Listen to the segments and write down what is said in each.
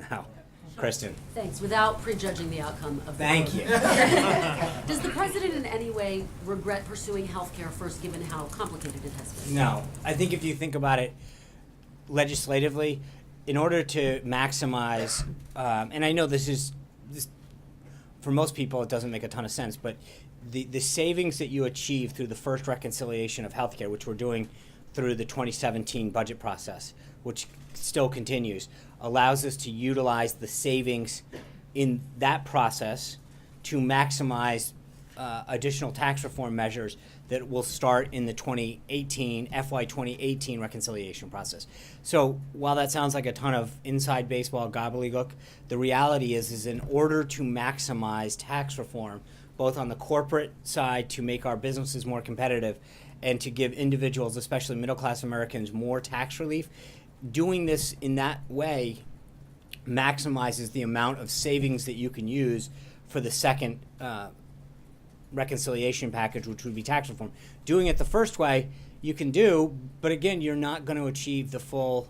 now. Kristen. Thanks. Without prejudging the outcome of the Thank vote. you. Does the president in any way regret pursuing health care first, given how complicated it has been? No. I think if you think about it legislatively, in order to maximize, and I know this, for most people, it doesn't make a ton of sense, but the savings that you achieve through the first reconciliation of healthcare, which we're doing through the 2017 budget process, which still continues, allows us to utilize the savings in that process to maximize additional tax reform measures that will start in the FY 2018 reconciliation process. So while that sounds like a ton of inside baseball gobbledygook, the reality is in order to maximize tax reform, both on the corporate side to make our businesses more competitive and to give individuals, especially middle-class Americans, more tax relief, doing this in that way maximizes the amount of savings that you can use for the second reconciliation package, which would be tax reform. Doing it the first way, you can do, but again, you're not going to achieve the full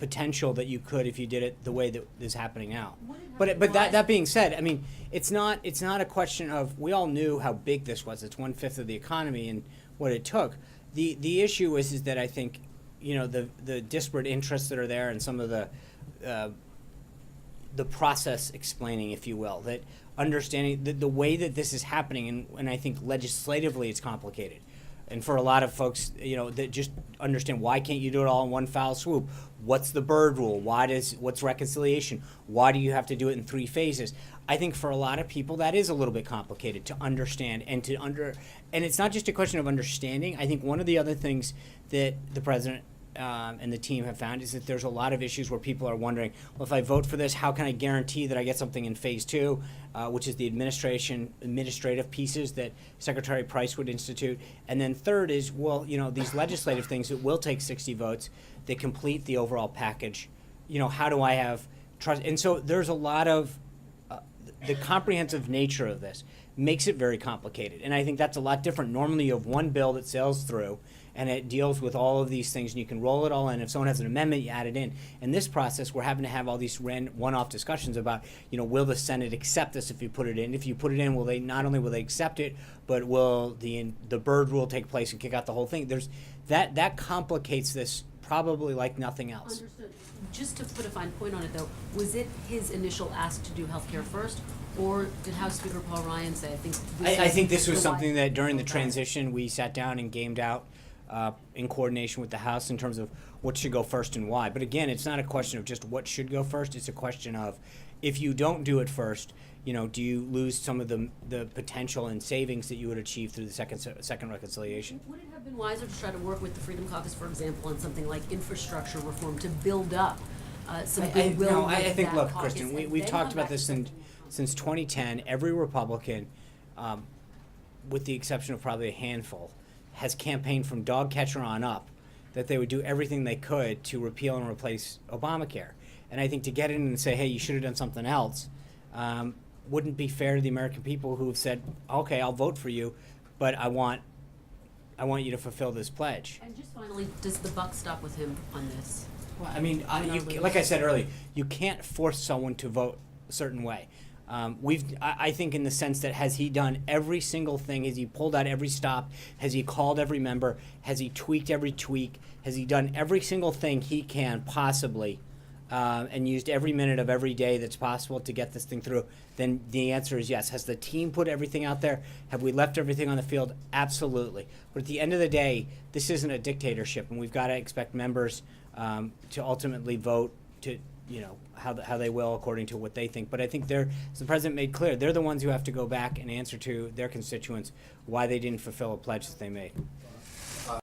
potential that you could if you did it the way that is happening now. But that being said, I mean, it's not a question of, we all knew how big this was. It's 1/5 of the economy and what it took. The issue is that I think, you know, the disparate interests that are there and some of the process explaining, if you will, that understanding the way that this is happening, and I think legislatively it's complicated. And for a lot of folks, you know, that just understand, why can't you do it all in one foul swoop? What's the Byrd rule? What's reconciliation? Why do you have to do it in 3 phases? I think for a lot of people that is a little bit complicated to understand and and it's not just a question of understanding. I think one of the other things that the president and the team have found is that there's a lot of issues where people are wondering, well, if I vote for this, how can I guarantee that I get something in phase 2, which is the administrative pieces that Secretary Price would institute. And then third is, well, you know, these legislative things that will take 60 votes that complete the overall package. You know, how do I have trust? And so there's a lot of the comprehensive nature of this makes it very complicated. And I think that's a lot different. Normally you have one bill that sails through and it deals with all of these things, and you can roll it all in. If someone has an amendment, you add it in. In this process, we're having to have all these one-off discussions about, you know, will the Senate accept this if you put it in? If you put it in, will they not only will they accept it, but will the Byrd rule take place and kick out the whole thing? There's that complicates this probably like nothing else. Understood. Just to put a fine point on it, though, was it his initial ask to do healthcare first, or did House Speaker Paul Ryan say, I think this was something that during the transition we sat down and gamed out in coordination with the House in terms of what should go first and why. But again, it's not a question of just what should go first. It's a question of, if you don't do it first, you know, do you lose some of the potential and savings that you would achieve through the second reconciliation? Would it have been wiser to try to work with the Freedom Caucus, for example, on something like infrastructure reform to build up some goodwill? I think, look, Kristen, we've talked about this since 2010. Every Republican, with the exception of probably a handful, has campaigned from dog catcher on up that they would do everything they could to repeal and replace Obamacare. And I think to get in and say, hey, you should have done something else, wouldn't be fair to the American people who have said, okay, I'll vote for you, but I want you to fulfill this pledge. And just finally, does the buck stop with him on this? Well, I mean, like I said earlier, you can't force someone to vote a certain way. I think in the sense that, has he done every single thing? Has he pulled out every stop? Has he called every member? Has he tweaked every tweak? Has he done every single thing he can possibly and used every minute of every day that's possible to get this thing through? Then the answer is yes. Has the team put everything out there? Have we left everything on the field? Absolutely. But at the end of the day, this isn't a dictatorship, and we've got to expect members to ultimately vote to, you know, how they will according to what they think. But I think as the president made clear, they're the ones who have to go back and answer to their constituents why they didn't fulfill a pledge that they made.